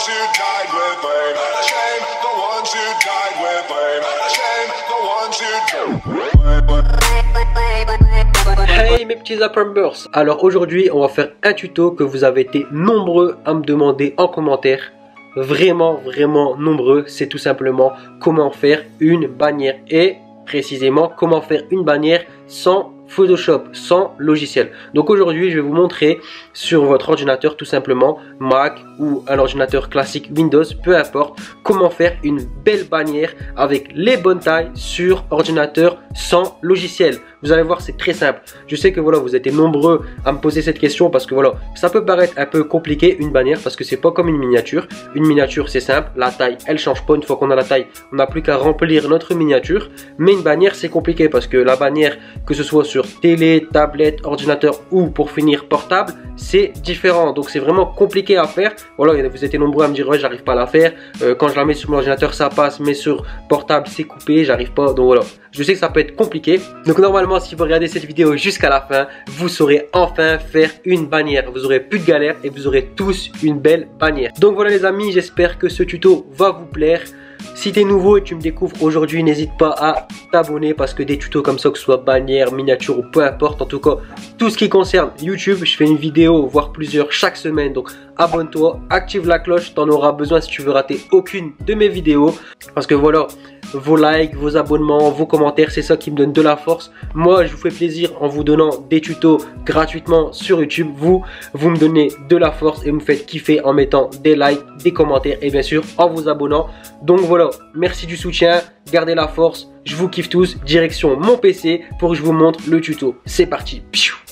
ones who died with blame. Shame the ones who died with blame. Shame the ones who Hey mes petits Apprenbers. Alors aujourd'hui on va faire un tuto que vous avez été nombreux à me demander en commentaire. Vraiment nombreux. C'est tout simplement comment faire une bannière. Et précisément comment faire une bannière sans Photoshop, sans logiciel. Donc aujourd'hui je vais vous montrer sur votre ordinateur tout simplement, Mac ou un ordinateur classique Windows, peu importe, comment faire une belle bannière avec les bonnes tailles sur ordinateur sans logiciel. Vous allez voir, c'est très simple. Je sais que voilà, vous êtes nombreux à me poser cette question parce que voilà, ça peut paraître un peu compliqué une bannière parce que c'est pas comme une miniature. Une miniature c'est simple, la taille elle change pas. Une fois qu'on a la taille, on n'a plus qu'à remplir notre miniature. Mais une bannière c'est compliqué parce que la bannière, que ce soit sur télé, tablette, ordinateur ou pour finir portable, c'est différent. Donc c'est vraiment compliqué à faire. Voilà, vous êtes nombreux à me dire ouais, j'arrive pas à la faire. Quand je la mets sur mon ordinateur ça passe, mais sur portable c'est coupé, j'arrive pas. Donc voilà, je sais que ça peut être compliqué. Donc normalement si vous regardez cette vidéo jusqu'à la fin, vous saurez enfin faire une bannière. Vous aurez plus de galère et vous aurez tous une belle bannière. Donc voilà les amis, j'espère que ce tuto va vous plaire. Si tu es nouveau et tu me découvres aujourd'hui, n'hésite pas à t'abonner parce que des tutos comme ça, que ce soit bannière, miniature ou peu importe, en tout cas tout ce qui concerne YouTube, je fais une vidéo voire plusieurs chaque semaine. Donc abonne-toi, active la cloche, tu en auras besoin si tu veux rater aucune de mes vidéos. Parce que voilà, vos likes, vos abonnements, vos commentaires, c'est ça qui me donne de la force. Moi je vous fais plaisir en vous donnant des tutos gratuitement sur YouTube. Vous me donnez de la force et vous me faites kiffer en mettant des likes, des commentaires et bien sûr en vous abonnant. Donc voilà, merci du soutien, gardez la force, je vous kiffe tous. Direction mon PC pour que je vous montre le tuto. C'est parti.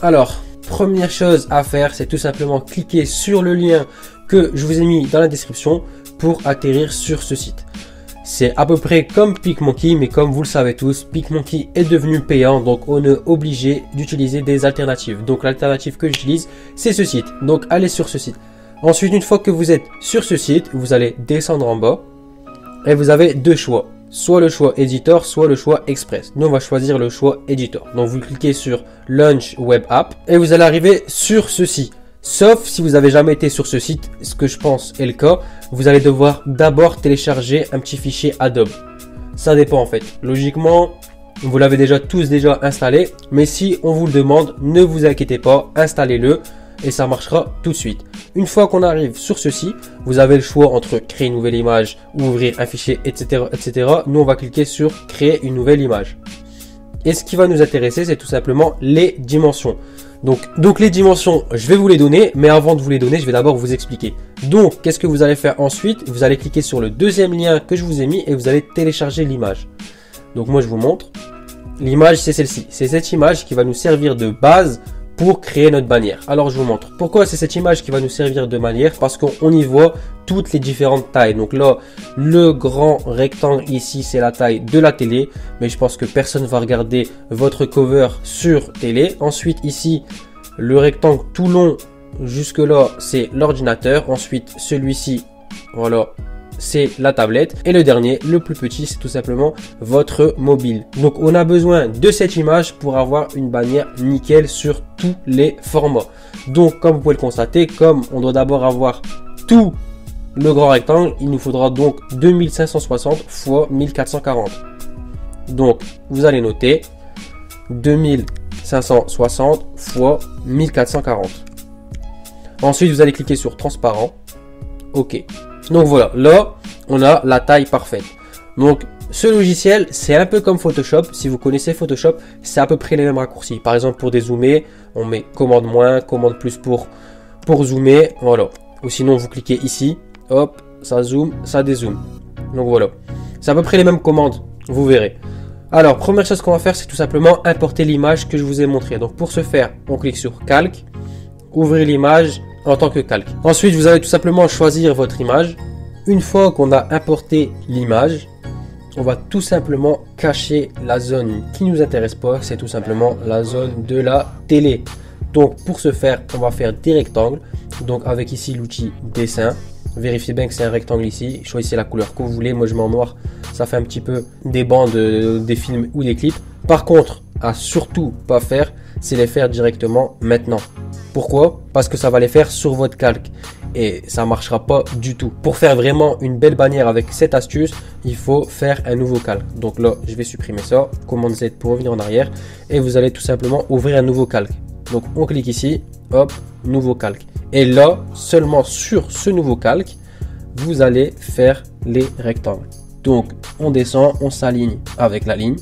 Alors, première chose à faire, c'est tout simplement cliquer sur le lien que je vous ai mis dans la description pour atterrir sur ce site. C'est à peu près comme PicMonkey, mais comme vous le savez tous, PicMonkey est devenu payant, donc on est obligé d'utiliser des alternatives. Donc l'alternative que j'utilise, c'est ce site. Donc allez sur ce site. Ensuite, une fois que vous êtes sur ce site, vous allez descendre en bas et vous avez deux choix. Soit le choix Editor, soit le choix Express. Nous, on va choisir le choix Editor. Donc vous cliquez sur Launch Web App et vous allez arriver sur ceci. Sauf si vous n'avez jamais été sur ce site, ce que je pense est le cas, vous allez devoir d'abord télécharger un petit fichier Adobe. Ça dépend en fait. Logiquement, vous l'avez tous déjà installé, mais si on vous le demande, ne vous inquiétez pas, installez-le et ça marchera tout de suite. Une fois qu'on arrive sur ceci, vous avez le choix entre créer une nouvelle image ou ouvrir un fichier, etc., etc. Nous, on va cliquer sur créer une nouvelle image. Et ce qui va nous intéresser, c'est tout simplement les dimensions. Donc les dimensions, je vais vous les donner, mais avant de vous les donner, je vais d'abord vous expliquer. Donc, qu'est-ce que vous allez faire ensuite? Vous allez cliquer sur le deuxième lien que je vous ai mis et vous allez télécharger l'image. Donc moi, je vous montre. L'image, c'est celle-ci. C'est cette image qui va nous servir de base pour créer notre bannière. Alors, je vous montre. Pourquoi c'est cette image qui va nous servir de bannière? Parce qu'on y voit toutes les différentes tailles. Donc là, le grand rectangle ici, c'est la taille de la télé. Mais je pense que personne va regarder votre cover sur télé. Ensuite, ici, le rectangle tout long jusque là, c'est l'ordinateur. Ensuite, celui-ci, voilà, c'est la tablette. Et le dernier, le plus petit, c'est tout simplement votre mobile. Donc, on a besoin de cette image pour avoir une bannière nickel sur tous les formats. Donc, comme vous pouvez le constater, comme on doit d'abord avoir tout le grand rectangle, il nous faudra donc 2560 x 1440. Donc, vous allez noter 2560 x 1440. Ensuite, vous allez cliquer sur transparent. OK. Donc voilà, là, on a la taille parfaite. Donc, ce logiciel, c'est un peu comme Photoshop. Si vous connaissez Photoshop, c'est à peu près les mêmes raccourcis. Par exemple, pour dézoomer, on met commande moins, commande plus pour zoomer. Voilà. Ou sinon, vous cliquez ici. Hop, ça zoome, ça dézoome. Donc voilà. C'est à peu près les mêmes commandes. Vous verrez. Alors, première chose qu'on va faire, c'est tout simplement importer l'image que je vous ai montrée. Donc, pour ce faire, on clique sur calque, ouvrir l'image en tant que calque. Ensuite, vous allez tout simplement choisir votre image. Une fois qu'on a importé l'image, on va tout simplement cacher la zone qui nous intéresse pas. C'est tout simplement la zone de la télé. Donc, pour ce faire, on va faire des rectangles. Donc, avec ici l'outil dessin. Vérifiez bien que c'est un rectangle ici. Choisissez la couleur que vous voulez. Moi, je mets en noir. Ça fait un petit peu des bandes, des films ou des clips. Par contre, à surtout pas faire, c'est les faire directement maintenant. Pourquoi? Parce que ça va les faire sur votre calque. et ça marchera pas du tout. Pour faire vraiment une belle bannière avec cette astuce, il faut faire un nouveau calque. Donc là, je vais supprimer ça, commande Z pour revenir en arrière et vous allez tout simplement ouvrir un nouveau calque. Donc on clique ici, hop, nouveau calque. Et là, seulement sur ce nouveau calque, vous allez faire les rectangles. Donc on descend, on s'aligne avec la ligne,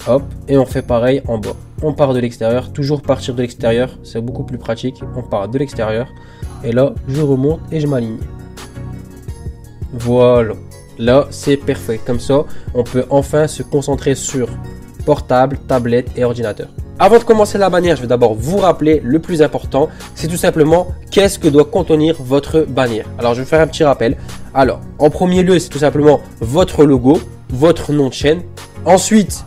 hop, et on fait pareil en bas. On part de l'extérieur, toujours partir de l'extérieur, c'est beaucoup plus pratique. On part de l'extérieur et là je remonte et je m'aligne. Voilà, là c'est parfait. Comme ça, on peut enfin se concentrer sur portable, tablette et ordinateur. Avant de commencer la bannière, je vais d'abord vous rappeler le plus important, c'est tout simplement qu'est-ce que doit contenir votre bannière. Alors je vais faire un petit rappel. Alors en premier lieu, c'est tout simplement votre logo, votre nom de chaîne. Ensuite,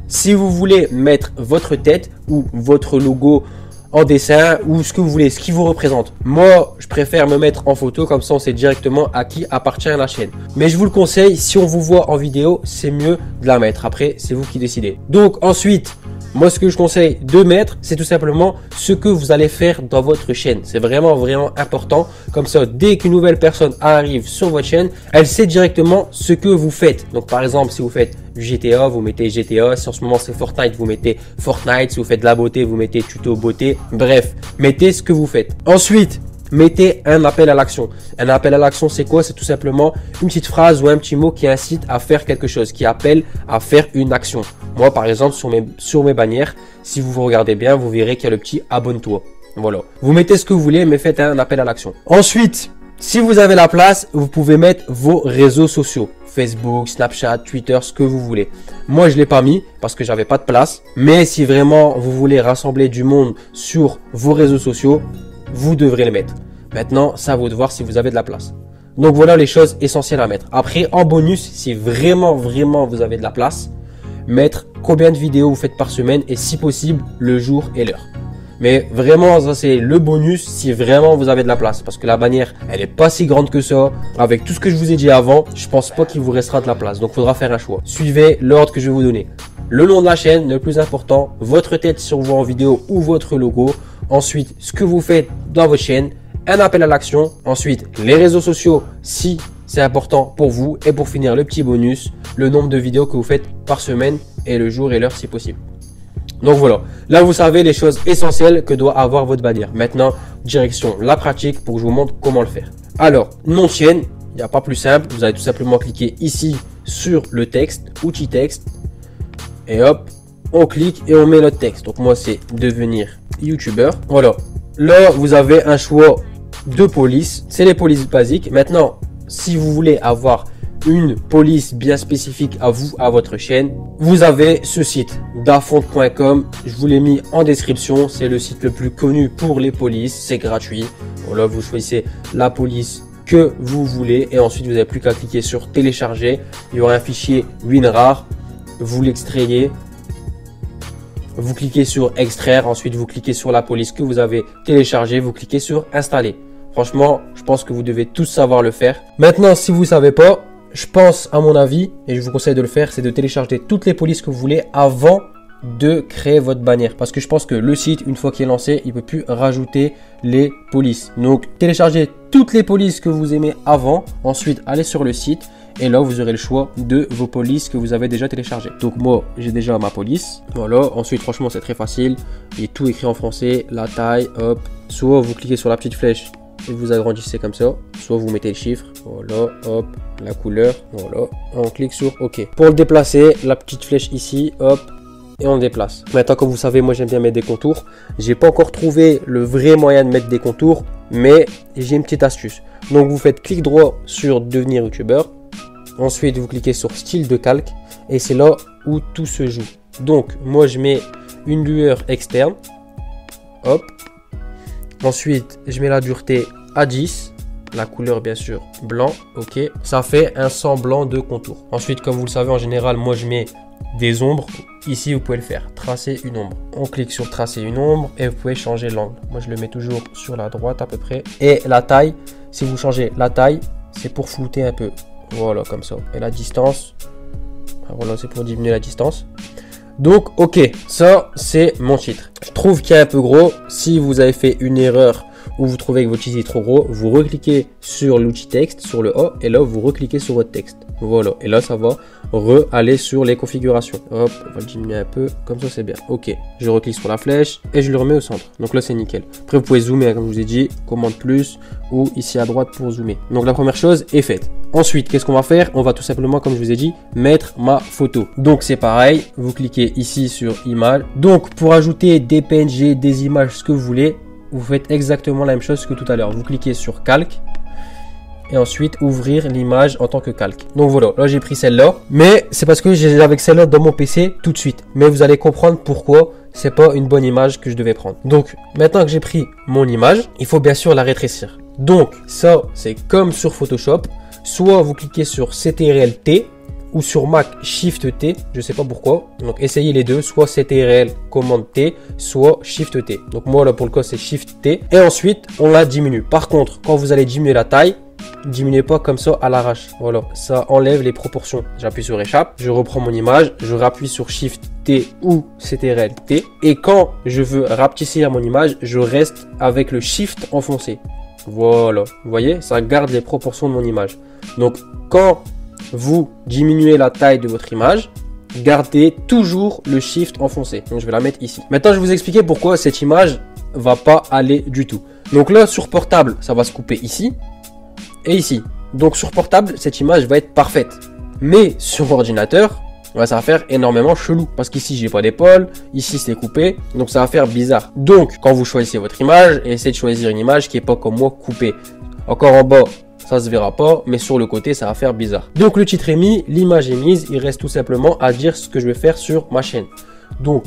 si vous voulez mettre votre tête ou votre logo en dessin ou ce que vous voulez, ce qui vous représente. Moi, je préfère me mettre en photo, comme ça on sait directement à qui appartient la chaîne. Mais je vous le conseille, si on vous voit en vidéo, c'est mieux de la mettre. Après, c'est vous qui décidez. Donc ensuite, moi ce que je conseille de mettre, c'est tout simplement ce que vous allez faire dans votre chaîne. C'est vraiment important. Comme ça, dès qu'une nouvelle personne arrive sur votre chaîne, elle sait directement ce que vous faites. Donc par exemple, si vous faites du GTA, vous mettez GTA. Si en ce moment c'est Fortnite, vous mettez Fortnite. Si vous faites de la beauté, vous mettez tuto beauté. Bref, mettez ce que vous faites. Ensuite, mettez un appel à l'action. Un appel à l'action, c'est quoi? C'est tout simplement une petite phrase ou un petit mot qui incite à faire quelque chose, qui appelle à faire une action. Moi, par exemple, sur mes bannières, si vous regardez bien, vous verrez qu'il y a le petit abonne-toi. Voilà. Vous mettez ce que vous voulez, mais faites un appel à l'action. Ensuite, si vous avez la place, vous pouvez mettre vos réseaux sociaux. Facebook, Snapchat, Twitter, ce que vous voulez. Moi, je l'ai pas mis parce que j'avais pas de place. Mais si vraiment vous voulez rassembler du monde sur vos réseaux sociaux, vous devrez le mettre. Maintenant, ça à vous de voir si vous avez de la place. Donc voilà les choses essentielles à mettre. Après, en bonus, si vraiment vous avez de la place, mettre combien de vidéos vous faites par semaine et si possible, le jour et l'heure. Mais vraiment, ça c'est le bonus si vraiment vous avez de la place. Parce que la bannière, elle est pas si grande que ça. Avec tout ce que je vous ai dit avant, je pense pas qu'il vous restera de la place. Donc il faudra faire un choix. Suivez l'ordre que je vais vous donner. Le nom de la chaîne, le plus important, votre tête si on voit en vidéo ou votre logo. Ensuite, ce que vous faites dans votre chaîne, un appel à l'action. Ensuite, les réseaux sociaux si c'est important pour vous. Et pour finir, le petit bonus, le nombre de vidéos que vous faites par semaine et le jour et l'heure si possible. Donc voilà, là vous savez les choses essentielles que doit avoir votre bannière. Maintenant, direction la pratique pour que je vous montre comment le faire. Alors, nom de chaîne, il n'y a pas plus simple. Vous allez tout simplement cliquer ici sur le texte, outil texte. Et hop, on clique et on met notre texte. Donc moi c'est devenir youtubeur. Voilà, là vous avez un choix de police. C'est les polices basiques. Maintenant, si vous voulez avoir une police bien spécifique à vous, à votre chaîne, vous avez ce site dafont.com. Je vous l'ai mis en description. C'est le site le plus connu pour les polices. C'est gratuit. Voilà, vous choisissez la police que vous voulez et ensuite vous n'avez plus qu'à cliquer sur télécharger. Il y aura un fichier WinRAR. Vous l'extrayez. Vous cliquez sur extraire. Ensuite, vous cliquez sur la police que vous avez téléchargée. Vous cliquez sur installer. Franchement, je pense que vous devez tous savoir le faire. Maintenant, si vous ne savez pas, je pense, à mon avis, et je vous conseille de le faire, c'est de télécharger toutes les polices que vous voulez avant de créer votre bannière. Parce que je pense que le site, une fois qu'il est lancé, il ne peut plus rajouter les polices. Donc, téléchargez toutes les polices que vous aimez avant. Ensuite, allez sur le site. Et là, vous aurez le choix de vos polices que vous avez déjà téléchargées. Donc moi, j'ai déjà ma police. Voilà. Ensuite, franchement, c'est très facile. Il est tout écrit en français. La taille, hop. Soit vous cliquez sur la petite flèche et vous agrandissez comme ça. Soit vous mettez le chiffre. Voilà, hop. La couleur, voilà. On clique sur OK. Pour le déplacer, la petite flèche ici, hop. Et on déplace. Maintenant, comme vous savez, moi j'aime bien mettre des contours. J'ai pas encore trouvé le vrai moyen de mettre des contours, mais j'ai une petite astuce. Donc vous faites clic droit sur devenir youtubeur. Ensuite, vous cliquez sur style de calque et c'est là où tout se joue. Donc, moi, je mets une lueur externe. Hop. Ensuite, je mets la dureté à 10. La couleur, bien sûr, blanc. OK. Ça fait un semblant de contour. Ensuite, comme vous le savez, en général, moi, je mets des ombres. Ici, vous pouvez le faire. Tracer une ombre. On clique sur tracer une ombre et vous pouvez changer l'angle. Moi, je le mets toujours sur la droite à peu près. Et la taille, si vous changez la taille, c'est pour flouter un peu. Voilà, comme ça. Et la distance, voilà, c'est pour diminuer la distance. Donc, OK, ça, c'est mon titre. Je trouve qu'il est un peu gros. Si vous avez fait une erreur où vous trouvez que votre cheesy est trop gros, vous recliquez sur l'outil texte, sur le A, et là vous recliquez sur votre texte. Voilà, et là ça va aller sur les configurations. Hop, on va le diminuer un peu, comme ça c'est bien. Ok, je reclique sur la flèche et je le remets au centre. Donc là c'est nickel. Après vous pouvez zoomer, comme je vous ai dit, commande plus ou ici à droite pour zoomer. Donc la première chose est faite. Ensuite, qu'est-ce qu'on va faire? On va tout simplement, comme je vous ai dit, mettre ma photo. Donc c'est pareil, vous cliquez ici sur image. Donc pour ajouter des PNG, des images, ce que vous voulez, vous faites exactement la même chose que tout à l'heure. Vous cliquez sur calque et ensuite ouvrir l'image en tant que calque. Donc voilà, là j'ai pris celle-là, mais c'est parce que j'ai avec celle-là dans mon PC tout de suite. Mais vous allez comprendre pourquoi c'est pas une bonne image que je devais prendre. Donc maintenant que j'ai pris mon image, il faut bien sûr la rétrécir. Donc ça c'est comme sur Photoshop, soit vous cliquez sur CTRL-T ou sur Mac Shift T, je sais pas pourquoi. Donc essayez les deux, soit CTRL commande T, soit Shift T. Donc moi là pour le cas c'est Shift T et ensuite on la diminue. Par contre, quand vous allez diminuer la taille, diminuez pas comme ça à l'arrache. Voilà, ça enlève les proportions. J'appuie sur échappe, je reprends mon image, je rappuie sur Shift T ou CTRL T et quand je veux rapetissir mon image, je reste avec le Shift enfoncé. Voilà, vous voyez, ça garde les proportions de mon image. Donc quand vous diminuez la taille de votre image, gardez toujours le Shift enfoncé. Donc je vais la mettre ici. Maintenant je vais vous expliquer pourquoi cette image va pas aller du tout. Donc là sur portable, ça va se couper ici et ici. Donc sur portable, cette image va être parfaite. Mais sur ordinateur, ça va faire énormément chelou. Parce qu'ici, j'ai pas d'épaule. Ici, c'est coupé. Donc ça va faire bizarre. Donc, quand vous choisissez votre image, essayez de choisir une image qui est pas comme moi coupée. Encore en bas, ça se verra pas. Mais sur le côté, ça va faire bizarre. Donc le titre est mis, l'image est mise. Il reste tout simplement à dire ce que je vais faire sur ma chaîne. Donc,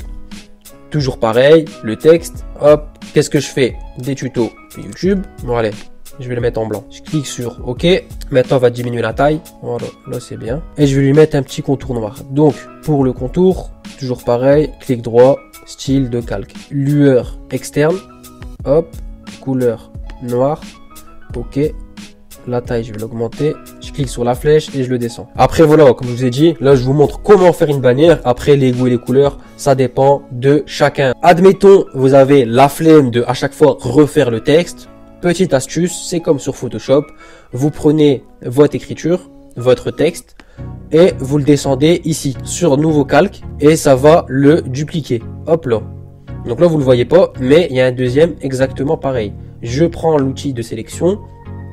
toujours pareil, le texte. Hop, qu'est-ce que je fais? Des tutos YouTube. Bon, allez. Je vais le mettre en blanc. Je clique sur OK. Maintenant, on va diminuer la taille. Voilà, là c'est bien. Et je vais lui mettre un petit contour noir. Donc, pour le contour, toujours pareil. Clic droit, style de calque. Lueur externe. Hop, couleur noire. OK. La taille, je vais l'augmenter. Je clique sur la flèche et je le descends. Après, voilà, comme je vous ai dit, là, je vous montre comment faire une bannière. Après, les goûts et les couleurs, ça dépend de chacun. Admettons, vous avez la flemme de à chaque fois refaire le texte. Petite astuce, c'est comme sur Photoshop, vous prenez votre écriture, votre texte et vous le descendez ici sur nouveau calque et ça va le dupliquer. Hop là. Donc là vous le voyez pas, mais il y a un deuxième exactement pareil. Je prends l'outil de sélection,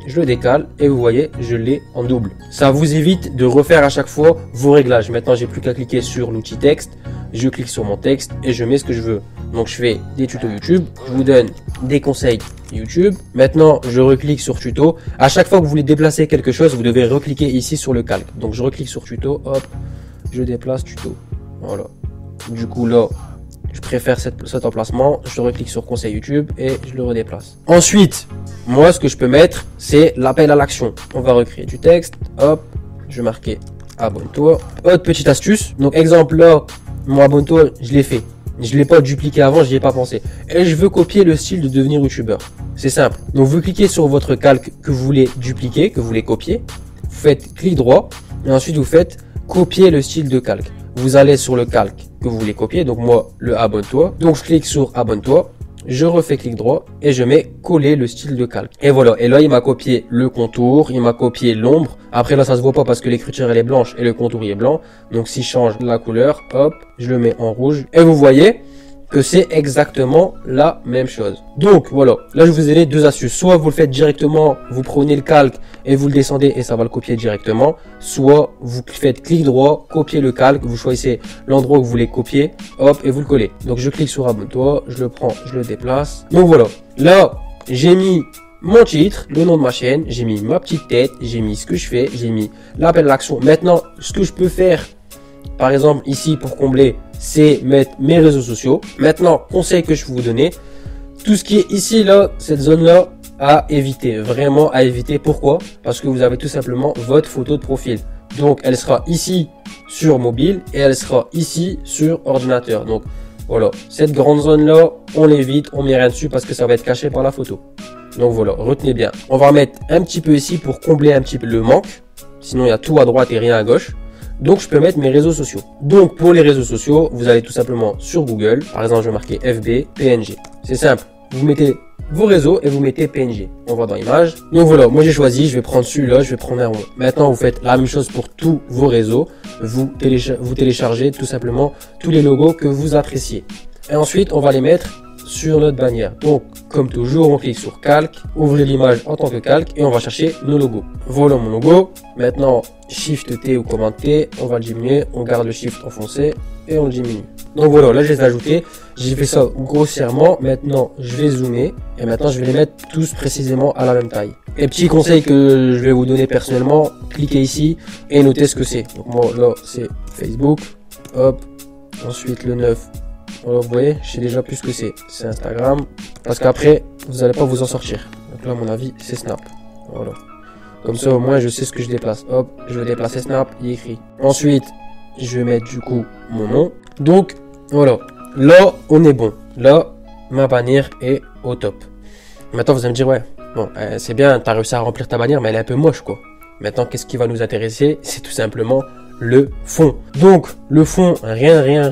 je le décale et vous voyez, je l'ai en double. Ça vous évite de refaire à chaque fois vos réglages. Maintenant j'ai plus qu'à cliquer sur l'outil texte, je clique sur mon texte et je mets ce que je veux. Donc je fais des tutos YouTube, je vous donne des conseils YouTube. Maintenant, je reclique sur tuto. À chaque fois que vous voulez déplacer quelque chose, vous devez recliquer ici sur le calque. Donc je reclique sur tuto, hop, je déplace tuto. Voilà. Du coup là, je préfère cet emplacement. Je reclique sur conseil YouTube et je le redéplace. Ensuite, moi ce que je peux mettre, c'est l'appel à l'action. On va recréer du texte, hop, je vais marquer abonne-toi. Autre petite astuce. Donc exemple là, mon abonne-toi, je l'ai fait. Je ne l'ai pas dupliqué avant, je n'y ai pas pensé. Et je veux copier le style de devenir youtubeur. C'est simple. Donc vous cliquez sur votre calque que vous voulez dupliquer, que vous voulez copier. Vous faites clic droit et ensuite vous faites copier le style de calque. Vous allez sur le calque que vous voulez copier. Donc moi, le abonne-toi. Donc je clique sur abonne-toi. Je refais clic droit et je mets coller le style de calque. Et voilà. Et là, il m'a copié le contour, il m'a copié l'ombre. Après là, ça se voit pas parce que l'écriture elle est blanche et le contour il est blanc. Donc si je change la couleur, hop, je le mets en rouge. Et vous voyez que c'est exactement la même chose. Donc voilà, là je vous ai donné deux astuces. Soit vous le faites directement, vous prenez le calque et vous le descendez et ça va le copier directement. Soit vous faites clic droit, copier le calque, vous choisissez l'endroit où vous voulez copier, hop, et vous le collez. Donc je clique sur abonne-toi, je le prends, je le déplace. Donc voilà, là j'ai mis mon titre, le nom de ma chaîne, j'ai mis ma petite tête, j'ai mis ce que je fais, j'ai mis l'appel à l'action. Maintenant, ce que je peux faire, par exemple ici pour combler, c'est mettre mes réseaux sociaux. Maintenant, conseil que je vais vous donner, tout ce qui est ici, là, cette zone-là, à éviter, vraiment à éviter. Pourquoi? Parce que vous avez tout simplement votre photo de profil. Donc, elle sera ici sur mobile et elle sera ici sur ordinateur. Donc, voilà, cette grande zone-là, on l'évite, on met rien dessus parce que ça va être caché par la photo. Donc voilà, retenez bien. On va mettre un petit peu ici pour combler un petit peu le manque. Sinon, il y a tout à droite et rien à gauche. Donc, je peux mettre mes réseaux sociaux. Donc, pour les réseaux sociaux, vous allez tout simplement sur Google. Par exemple, je vais marquer FB, PNG. C'est simple. vous mettez vos réseaux et vous mettez PNG. On va dans images. Donc voilà, moi j'ai choisi, je vais prendre celui-là, je vais prendre un rond. Maintenant vous faites la même chose pour tous vos réseaux. Vous téléchargez tout simplement tous les logos que vous appréciez. Et ensuite on va les mettre sur notre bannière. Donc comme toujours, on clique sur calque, ouvrir l'image en tant que calque et on va chercher nos logos. Voilà mon logo. Maintenant Shift T ou Command T, on va le diminuer, on garde le Shift enfoncé et on le diminue. Donc voilà, là je les ai ajoutés, j'ai fait ça grossièrement. Maintenant je vais zoomer et maintenant je vais les mettre tous précisément à la même taille. Et petit conseil que je vais vous donner personnellement, cliquez ici et notez ce que c'est. Donc moi là c'est Facebook, hop, ensuite le 9. Voilà, vous voyez, je sais déjà plus ce que c'est. C'est Instagram, parce qu'après vous n'allez pas vous en sortir. Donc là à mon avis c'est Snap. Voilà. Comme ça au moins je sais ce que je déplace. Hop, je vais déplacer Snap, il est écrit. Ensuite je vais mettre du coup mon nom. Donc voilà, là on est bon. Là ma bannière est au top. Maintenant vous allez me dire ouais, bon c'est bien, tu as réussi à remplir ta bannière mais elle est un peu moche quoi. Maintenant qu'est-ce qui va nous intéresser? C'est tout simplement le fond. Donc le fond, rien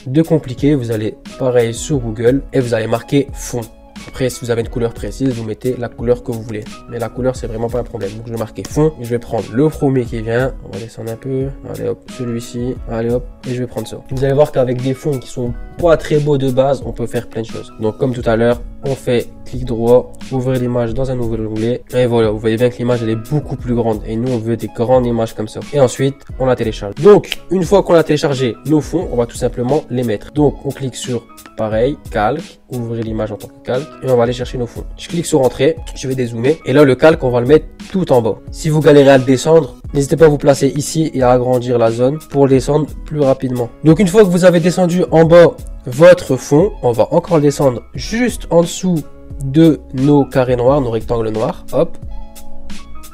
de compliqué. Vous allez pareil sur Google et vous allez marquer fond. Après si vous avez une couleur précise, vous mettez la couleur que vous voulez. Mais la couleur c'est vraiment pas un problème. Donc je vais marquer fond et je vais prendre le premier qui vient. On va descendre un peu. Allez hop, celui-ci. Allez hop, et je vais prendre ça. Vous allez voir qu'avec des fonds qui sont pas très beaux de base, on peut faire plein de choses. Donc comme tout à l'heure, on fait clic droit, ouvrir l'image dans un nouvel onglet. Et voilà, vous voyez bien que l'image elle est beaucoup plus grande. Et nous on veut des grandes images comme ça. Et ensuite, on la télécharge. Donc une fois qu'on a téléchargé nos fonds, on va tout simplement les mettre. Donc on clique sur pareil, calque, ouvrir l'image en tant que calque. Et on va aller chercher nos fonds. Je clique sur entrée, je vais dézoomer. Et là le calque, on va le mettre tout en bas. Si vous galérez à le descendre, n'hésitez pas à vous placer ici et à agrandir la zone pour le descendre plus rapidement. Donc une fois que vous avez descendu en bas votre fond, on va encore le descendre juste en dessous de nos carrés noirs, nos rectangles noirs. Hop.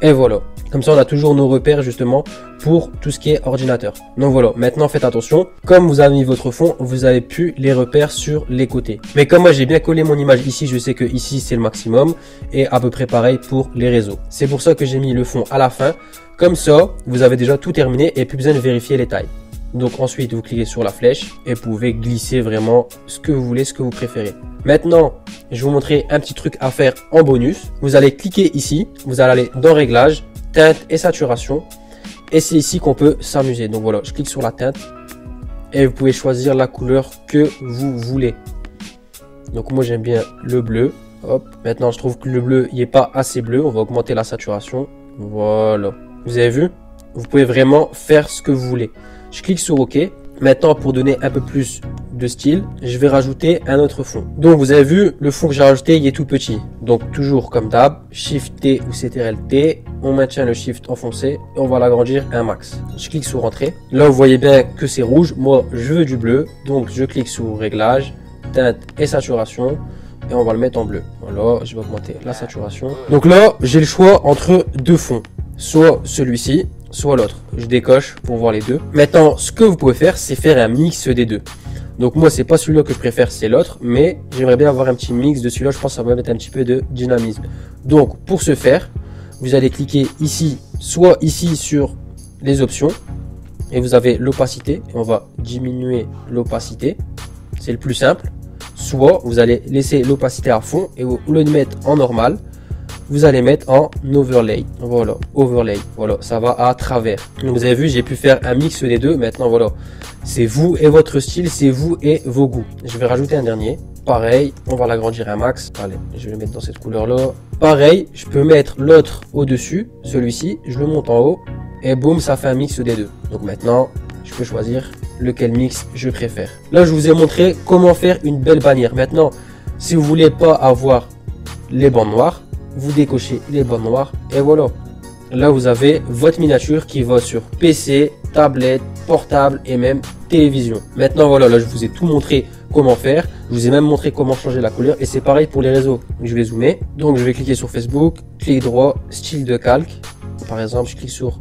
Et voilà. Comme ça, on a toujours nos repères justement pour tout ce qui est ordinateur. Donc voilà, maintenant faites attention. Comme vous avez mis votre fond, vous avez plus les repères sur les côtés. Mais comme moi j'ai bien collé mon image ici, je sais que ici c'est le maximum. Et à peu près pareil pour les réseaux. C'est pour ça que j'ai mis le fond à la fin. Comme ça, vous avez déjà tout terminé et plus besoin de vérifier les tailles. Donc ensuite, vous cliquez sur la flèche et vous pouvez glisser vraiment ce que vous voulez, ce que vous préférez. Maintenant, je vais vous montrer un petit truc à faire en bonus. Vous allez cliquer ici, vous allez aller dans Réglages, Teinte et Saturation. Et c'est ici qu'on peut s'amuser. Donc voilà, je clique sur la teinte et vous pouvez choisir la couleur que vous voulez. Donc moi j'aime bien le bleu. Hop. Maintenant, je trouve que le bleu, il n'est pas assez bleu. On va augmenter la saturation. Voilà. Vous avez vu? Vous pouvez vraiment faire ce que vous voulez. Je clique sur OK. Maintenant, pour donner un peu plus de style, je vais rajouter un autre fond. Donc, vous avez vu, le fond que j'ai rajouté, il est tout petit. Donc, toujours comme d'hab, Shift T ou CTRL T, on maintient le Shift enfoncé et on va l'agrandir un max. Je clique sur Entrée. Là, vous voyez bien que c'est rouge. Moi, je veux du bleu. Donc, je clique sur Réglages, Teinte et Saturation. Et on va le mettre en bleu. Voilà, je vais augmenter la saturation. Donc là, j'ai le choix entre deux fonds. Soit celui-ci, soit l'autre. Je décoche pour voir les deux. Maintenant, ce que vous pouvez faire, c'est faire un mix des deux. Donc moi, c'est pas celui-là que je préfère, c'est l'autre. Mais j'aimerais bien avoir un petit mix de celui-là. Je pense que ça va mettre un petit peu de dynamisme. Donc, pour ce faire, vous allez cliquer ici, soit ici sur les options. Et vous avez l'opacité. On va diminuer l'opacité. C'est le plus simple. Soit vous allez laisser l'opacité à fond et au lieu de mettre en normal, vous allez mettre en overlay. Voilà, overlay. Voilà, ça va à travers. Donc vous avez vu, j'ai pu faire un mix des deux. Maintenant, voilà, c'est vous et votre style, c'est vous et vos goûts. Je vais rajouter un dernier. Pareil, on va l'agrandir un max. Allez, je vais le mettre dans cette couleur-là. Pareil, je peux mettre l'autre au-dessus, celui-ci, je le monte en haut et boum, ça fait un mix des deux. Donc maintenant, je peux choisir lequel mix je préfère. Là, je vous ai montré comment faire une belle bannière. Maintenant, si vous voulez pas avoir les bandes noires, vous décochez les bandes noires et voilà. Là, vous avez votre miniature qui va sur PC, tablette, portable et même télévision. Maintenant, voilà, là, je vous ai tout montré comment faire. Je vous ai même montré comment changer la couleur et c'est pareil pour les réseaux. Je vais zoomer. Donc, je vais cliquer sur Facebook, clic droit, style de calque. Par exemple, je clique sur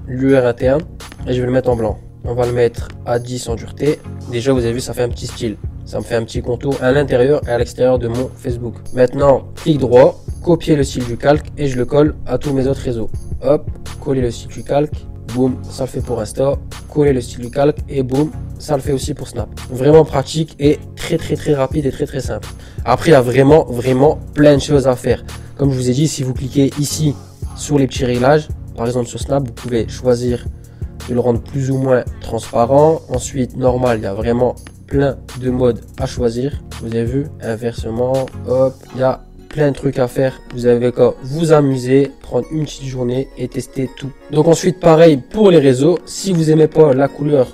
lueur interne et je vais le mettre en blanc. On va le mettre à 10 en dureté. Déjà, vous avez vu, ça fait un petit style. Ça me fait un petit contour à l'intérieur et à l'extérieur de mon Facebook. Maintenant, clic droit, copier le style du calque et je le colle à tous mes autres réseaux. Hop, coller le style du calque. Boum, ça le fait pour Insta. Coller le style du calque et boum, ça le fait aussi pour Snap. Vraiment pratique et très rapide et très simple. Après, il y a vraiment plein de choses à faire. Comme je vous ai dit, si vous cliquez ici sur les petits réglages, par exemple sur Snap, vous pouvez choisir de le rendre plus ou moins transparent. Ensuite, normal, il y a vraiment plein de modes à choisir. Vous avez vu, inversement, hop, il y a plein de trucs à faire. Vous avez qu'à vous amuser, prendre une petite journée et tester tout. Donc ensuite, pareil pour les réseaux. Si vous n'aimez pas la couleur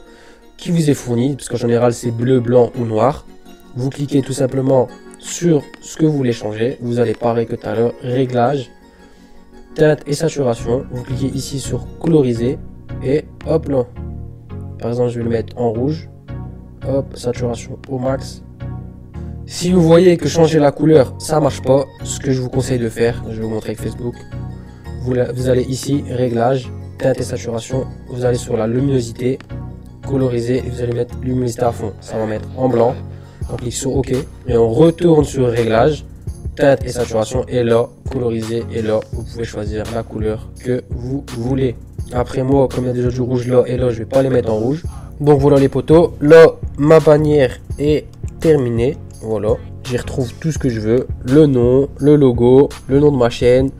qui vous est fournie, parce qu'en général c'est bleu, blanc ou noir, vous cliquez tout simplement sur ce que vous voulez changer. Vous allez pareil que tout à l'heure, réglage, teinte et saturation. Vous cliquez ici sur coloriser et hop là. Par exemple, je vais le mettre en rouge. Hop, saturation au max. Si vous voyez que changer la couleur, ça marche pas, ce que je vous conseille de faire, je vais vous montrer avec Facebook. Vous allez ici, réglage, teinte et saturation. Vous allez sur la luminosité, coloriser et vous allez mettre luminosité à fond. Ça va mettre en blanc. On clique sur OK et on retourne sur réglage, teinte et saturation et là, coloriser et là, vous pouvez choisir la couleur que vous voulez. Après moi, comme il y a déjà du rouge là et là, je vais pas les mettre en rouge. Donc voilà les potos, là ma bannière est terminée. Voilà, j'y retrouve tout ce que je veux, le nom, le logo, le nom de ma chaîne,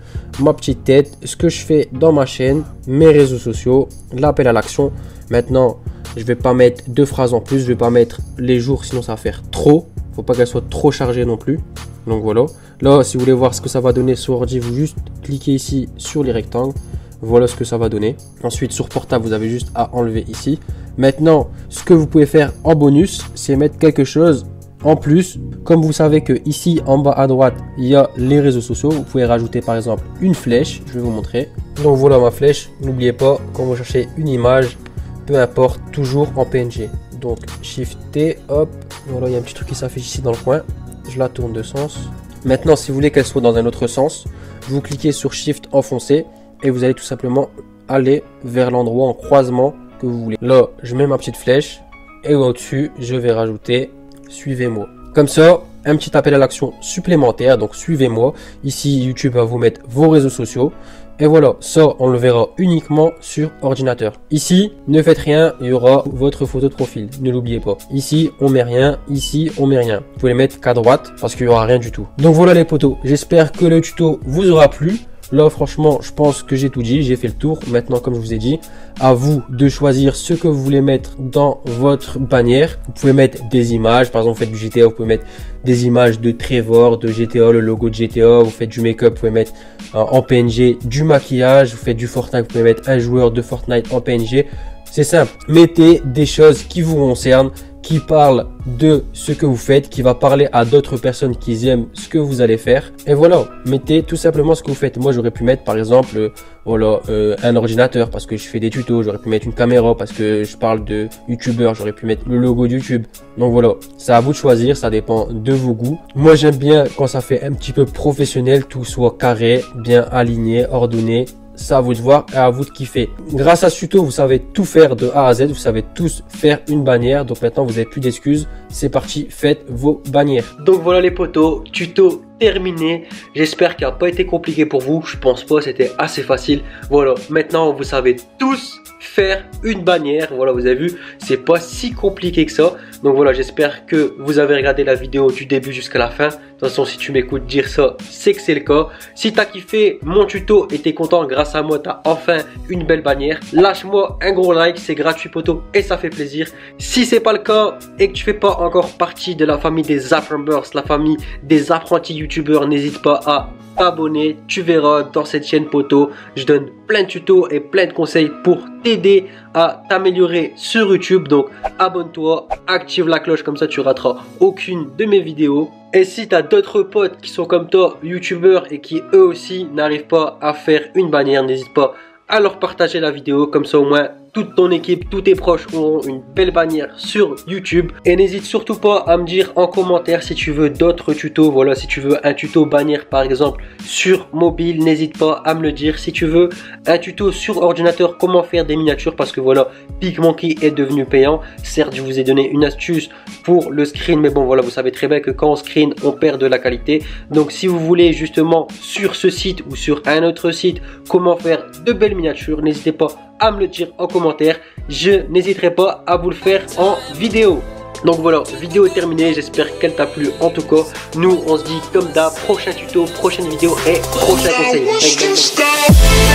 ma petite tête, ce que je fais dans ma chaîne, mes réseaux sociaux, l'appel à l'action. Maintenant, je vais pas mettre deux phrases en plus, je vais pas mettre les jours, sinon ça va faire trop. Faut pas qu'elle soit trop chargée non plus. Donc voilà, là si vous voulez voir ce que ça va donner sur ordi, vous juste cliquez ici sur les rectangles. Voilà ce que ça va donner. Ensuite sur portable, vous avez juste à enlever ici. Maintenant, ce que vous pouvez faire en bonus, c'est mettre quelque chose en plus. Comme vous savez que ici en bas à droite, il y a les réseaux sociaux. Vous pouvez rajouter par exemple une flèche. Je vais vous montrer. Donc voilà ma flèche. N'oubliez pas, quand vous cherchez une image, peu importe, toujours en PNG. Donc Shift T, hop. Voilà, il y a un petit truc qui s'affiche ici dans le coin. Je la tourne de sens. Maintenant, si vous voulez qu'elle soit dans un autre sens, vous cliquez sur Shift enfoncé et vous allez tout simplement aller vers l'endroit en croisement que vous voulez. Là, je mets ma petite flèche et au-dessus, je vais rajouter suivez-moi. Comme ça, un petit appel à l'action supplémentaire. Donc suivez-moi. Ici, YouTube va vous mettre vos réseaux sociaux. Et voilà, ça, on le verra uniquement sur ordinateur. Ici, ne faites rien, il y aura votre photo de profil. Ne l'oubliez pas. Ici, on met rien. Ici, on met rien. Vous pouvez les mettre qu'à droite parce qu'il n'y aura rien du tout. Donc voilà les potos. J'espère que le tuto vous aura plu. Là, franchement, je pense que j'ai tout dit. J'ai fait le tour. Maintenant, comme je vous ai dit, à vous de choisir ce que vous voulez mettre dans votre bannière. Vous pouvez mettre des images. Par exemple, vous faites du GTA, vous pouvez mettre des images de Trevor, de GTA, le logo de GTA. Vous faites du make-up, vous pouvez mettre en PNG du maquillage. Vous faites du Fortnite, vous pouvez mettre un joueur de Fortnite en PNG. C'est simple. Mettez des choses qui vous concernent, qui parle de ce que vous faites, qui va parler à d'autres personnes qui aiment ce que vous allez faire. Et voilà, mettez tout simplement ce que vous faites. Moi, j'aurais pu mettre par exemple voilà, un ordinateur parce que je fais des tutos. J'aurais pu mettre une caméra parce que je parle de youtubeur. J'aurais pu mettre le logo de YouTube. Donc voilà, c'est à vous de choisir, ça dépend de vos goûts. Moi, j'aime bien quand ça fait un petit peu professionnel, tout soit carré, bien aligné, ordonné. C'est à vous de voir et à vous de kiffer. Grâce à ce tuto, vous savez tout faire de A à Z. Vous savez tous faire une bannière. Donc maintenant, vous n'avez plus d'excuses. C'est parti, faites vos bannières. Donc voilà les potos, tuto terminé. J'espère qu'il n'a pas été compliqué pour vous. Je pense pas, c'était assez facile. Voilà, maintenant vous savez tous faire une bannière. Voilà, vous avez vu, c'est pas si compliqué que ça. Donc voilà, j'espère que vous avez regardé la vidéo du début jusqu'à la fin. De toute façon, si tu m'écoutes dire ça, c'est que c'est le cas. Si tu as kiffé mon tuto et tu es content, grâce à moi, tu as enfin une belle bannière, lâche-moi un gros like, c'est gratuit poto et ça fait plaisir. Si c'est pas le cas et que tu fais pas encore partie de la famille des Aframbers, la famille des apprentis youtubeurs, n'hésite pas à t'abonner. Tu verras dans cette chaîne poto, je donne plein de tutos et plein de conseils pour t'aider à t'améliorer sur YouTube. Donc abonne-toi, active la cloche, comme ça tu rateras aucune de mes vidéos. Et si tu as d'autres potes qui sont comme toi, youtubeurs, et qui eux aussi n'arrivent pas à faire une bannière, n'hésite pas à leur partager la vidéo, comme ça au moins toute ton équipe, tous tes proches auront une belle bannière sur YouTube. Et n'hésite surtout pas à me dire en commentaire si tu veux d'autres tutos. Voilà, si tu veux un tuto bannière par exemple sur mobile, n'hésite pas à me le dire. Si tu veux un tuto sur ordinateur, comment faire des miniatures, parce que voilà, PicMonkey est devenu payant. Certes, je vous ai donné une astuce pour le screen, mais bon voilà, vous savez très bien que quand on screen, on perd de la qualité. Donc si vous voulez justement sur ce site ou sur un autre site comment faire de belles miniatures, n'hésitez pas à me le dire en commentaire. Je n'hésiterai pas à vous le faire en vidéo. Donc voilà, vidéo est terminée, j'espère qu'elle t'a plu. En tout cas, nous on se dit comme d'hab, prochain tuto, prochaine vidéo et prochain conseil.